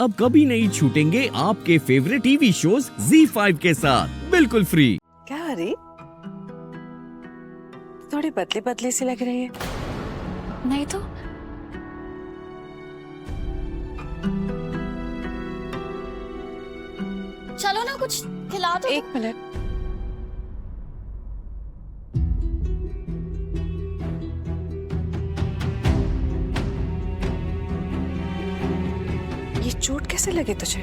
अब कभी नहीं छूटेंगे आपके फेवरेट टीवी शोज ZEE5 के साथ बिल्कुल फ्री। क्या हरी, थोड़ी पतली पतली सी लग रही है। नहीं तो चलो ना कुछ खिला दो। एक मिनट, ये चोट कैसे लगी तुझे?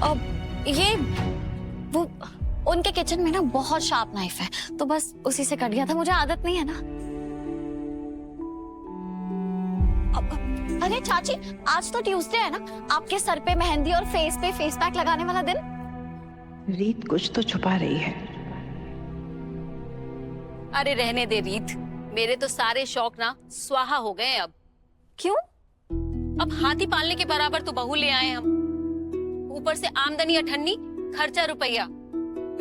अब ये वो उनके किचन में ना बहुत शार्प नाइफ है, तो बस उसी से कट गया था। मुझे आदत नहीं है ना। अरे चाची, आज तो ट्यूसडे है ना, आपके सर पे मेहंदी और फेस पे फेस पैक लगाने वाला दिन। रीत कुछ तो छुपा रही है। अरे रहने दे रीत, मेरे तो सारे शौक ना स्वाहा हो गए अब। क्यों? अब हाथी पालने के बराबर तो बहू ले आए हम, ऊपर से आमदनी अठन्नी, खर्चा रुपया।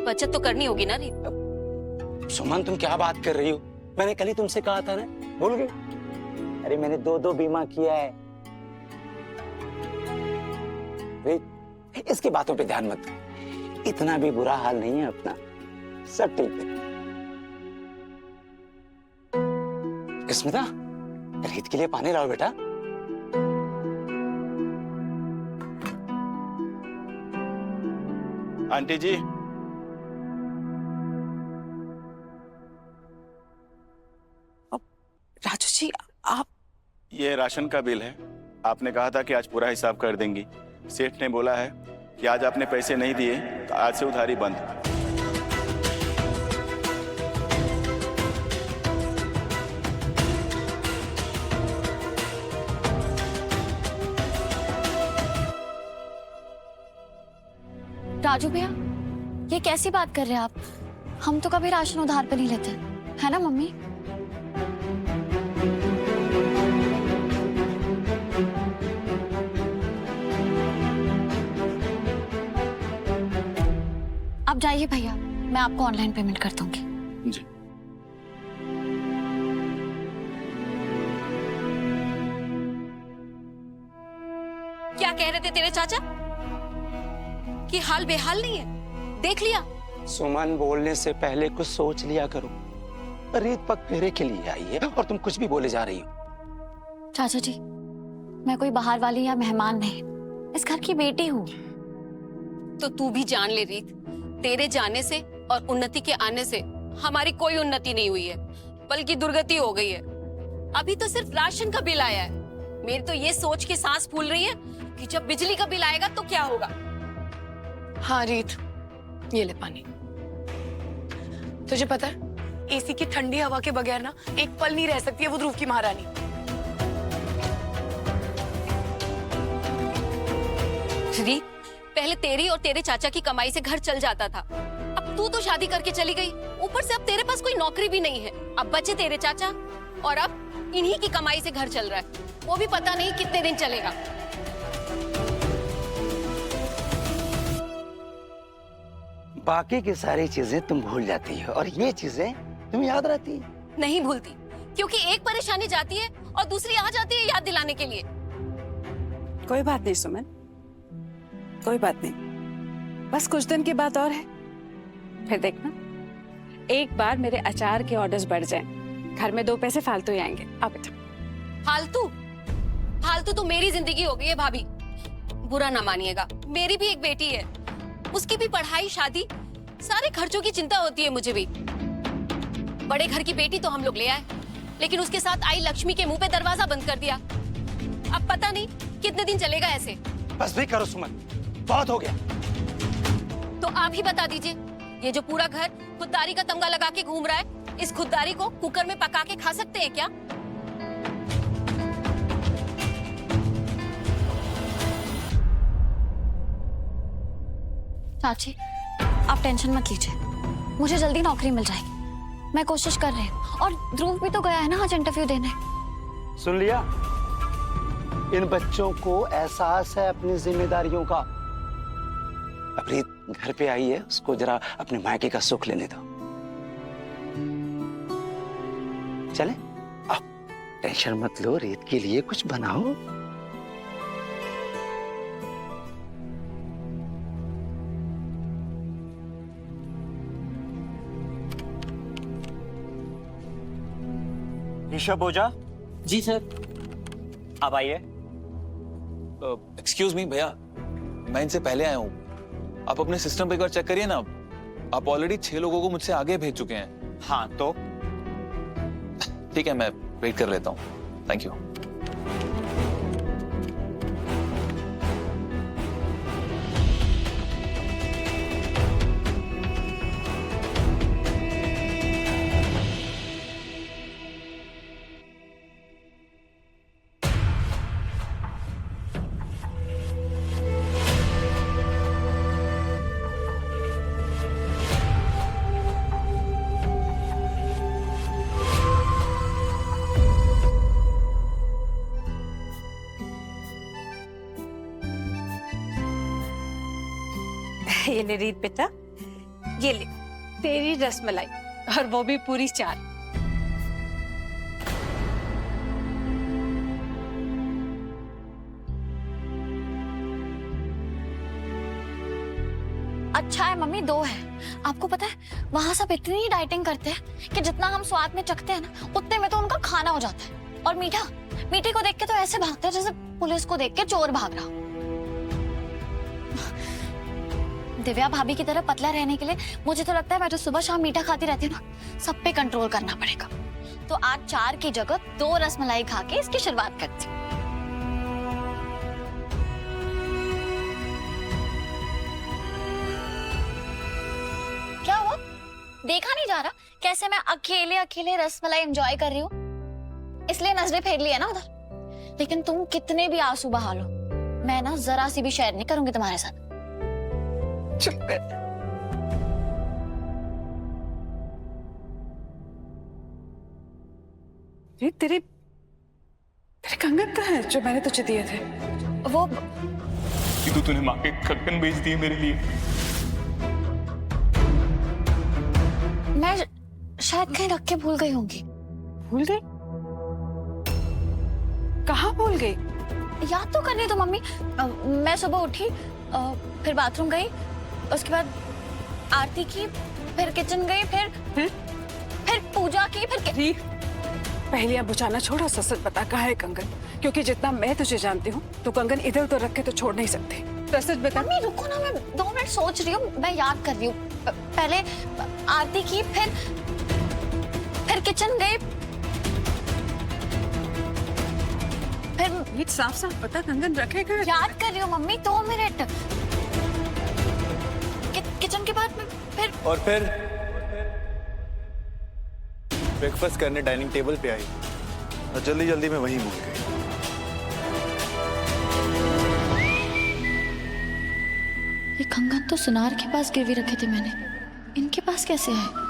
बचत तो करनी होगी ना रीत। सुमन, तुम क्या बात कर रही हो? मैंने कल ही तुमसे कहा था ना, भूल गई? अरे मैंने 2-2 बीमा किया है। रीत, इसकी बातों पे ध्यान मत दो। इतना भी बुरा हाल नहीं है अपना, सब ठीक है। स्मिता, रीत के लिए पानी लाओ बेटा। आंटी जी, राजू जी, आप ये राशन का बिल है। आपने कहा था कि आज पूरा हिसाब कर देंगी। सेठ ने बोला है कि आज आपने पैसे नहीं दिए तो आज से उधारी बंद। राजू भैया, ये कैसी बात कर रहे हैं आप? हम तो कभी राशन उधार पे नहीं लेते, है ना मम्मी? आप जाइए भैया, मैं आपको ऑनलाइन पेमेंट कर दूंगी। जी। क्या कह रहे थे तेरे चाचा कि हाल बेहाल नहीं है? देख लिया? सुमन, बोलने से पहले कुछ सोच लिया करो। रीत पग फेरे के लिए आई है और तुम कुछ भी बोले जा रही हो। चाचा जी, मैं कोई बाहर वाली या मेहमान नहीं, इस घर की बेटी हूँ। तो तू भी जान ले रीत, तेरे जाने से और उन्नति के आने से हमारी कोई उन्नति नहीं हुई है, बल्कि दुर्गति हो गई है। अभी तो सिर्फ राशन का बिल आया है। मेरी तो ये सोच के सांस फूल रही है कि जब बिजली का बिल आएगा तो क्या होगा। हाँ रीत, ये ले पानी। तुझे पता है, एसी की ठंडी हवा के बगैर ना एक पल नहीं रह सकती है वो ध्रुव की महारानी। रीत, पहले तेरी और तेरे चाचा की कमाई से घर चल जाता था। अब तू तो शादी करके चली गई, ऊपर से अब तेरे पास कोई नौकरी भी नहीं है। अब बचे तेरे चाचा और अब इन्हीं की कमाई से घर चल रहा है, वो भी पता नहीं कितने दिन चलेगा। बाकी की सारी चीजें तुम भूल जाती हो और ये चीजें तुम्हें याद रहती है। नहीं भूलती, क्योंकि एक परेशानी जाती है और दूसरी आ जाती है याद दिलाने के लिए। कोई बात नहीं सुमन, कोई बात नहीं, बस कुछ दिन की बात और है। फिर देखना, एक बार मेरे अचार के ऑर्डर्स बढ़ जाएं, घर में 2 पैसे फालतू ही आएंगे। अब बेटा, फालतू फालतू तो मेरी जिंदगी हो गई है भाभी। बुरा ना मानिएगा, मेरी भी एक बेटी है, उसकी भी पढ़ाई, शादी, सारे खर्चों की चिंता होती है मुझे भी। बड़े घर की बेटी तो हम लोग ले आए, लेकिन उसके साथ आई लक्ष्मी के मुंह पे दरवाजा बंद कर दिया। अब पता नहीं कितने दिन चलेगा ऐसे। बस भी करो सुमन, बहुत हो गया। तो आप ही बता दीजिए, ये जो पूरा घर खुददारी का तमगा लगा के घूम रहा है, इस खुददारी को कुकर में पका के खा सकते हैं क्या? चाची, आप टेंशन मत लीजिए, मुझे जल्दी नौकरी मिल जाएगी। मैं कोशिश कर रही हूँ, और ध्रुव भी तो गया है ना आज इंटरव्यू देने। सुन लिया? इन बच्चों को एहसास है अपनी जिम्मेदारियों का। अब रीत घर पे आई है, उसको जरा अपने मायके का सुख लेने दो। चले? अब टेंशन मत लो, रीत के लिए कुछ बनाओ। ऋषभ ओझा। जी सर। आप आइए। एक्सक्यूज मी भैया, मैं इनसे पहले आया हूँ। आप अपने सिस्टम पे एक बार चेक करिए ना। आप ऑलरेडी 6 लोगों को मुझसे आगे भेज चुके हैं। हाँ तो ठीक है, मैं वेट कर लेता हूँ। Thank you. ये ले रीत बेटा, ये ले तेरी रसमलाई, और वो भी पूरी 4। अच्छा है मम्मी, 2 है। आपको पता है वहां सब इतनी डाइटिंग करते हैं कि जितना हम स्वाद में चखते हैं ना, उतने में तो उनका खाना हो जाता है। और मीठा, मीठे को देख के तो ऐसे भागते हैं जैसे पुलिस को देख के चोर भाग रहा। दिव्या भाभी की तरह पतला रहने के लिए मुझे तो लगता है मैं जो सुबह शाम मीठा खाती रहती हूँ ना, सब पे कंट्रोल करना पड़ेगा। तो आज 4 की जगह 2 रसमलाई खा के इसकी शुरुआत करती हूँ। क्या हुआ? देखा नहीं जा रहा कैसे मैं अकेले अकेले रसमलाई एंजॉय कर रही हूँ? इसलिए नजरें फेर ली है ना उधर। लेकिन तुम कितने भी आंसू बहा लो, मैं ना जरा सी भी शेयर नहीं करूंगी तुम्हारे साथ। चुप कर। तेरे कंगन कहाँ है जो मैंने तुझे दिए थे? वो कि तूने माँ के कंगन बेच दिए मेरे लिए। मैं शायद कहीं रख के भूल गई होंगी। भूल गई? कहाँ भूल गई? याद तो करने दो मम्मी। मैं सुबह उठी, फिर बाथरूम गई, उसके बाद आरती की, फिर किचन गई, फिर पूजा की, फिर पहले अब बुझाना छोड़ा, सच बता कहाँ है कंगन? क्योंकि जितना मैं तुझे जानती हूँ, तो कंगन इधर उधर रख के तो छोड़ नहीं सकती। सच बता। मम्मी रुको ना, मैं 2 मिनट सोच रही हूँ, मैं याद कर रही हूँ। पहले आरती की, फिर किचन गई, फिर साफ साफ पता कंगन रखेगा। याद कर रही हूँ मम्मी, 2 मिनट। किचन के बाद में फिर ब्रेकफास्ट करने डाइनिंग टेबल पे आई और जल्दी जल्दी में वहीं भूल गई। ये कंगन तो सुनार के पास गिरवी रखे थे मैंने, इनके पास कैसे आए?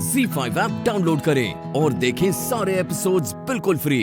Z5 ऐप डाउनलोड करें और देखें सारे एपिसोड्स बिल्कुल फ्री।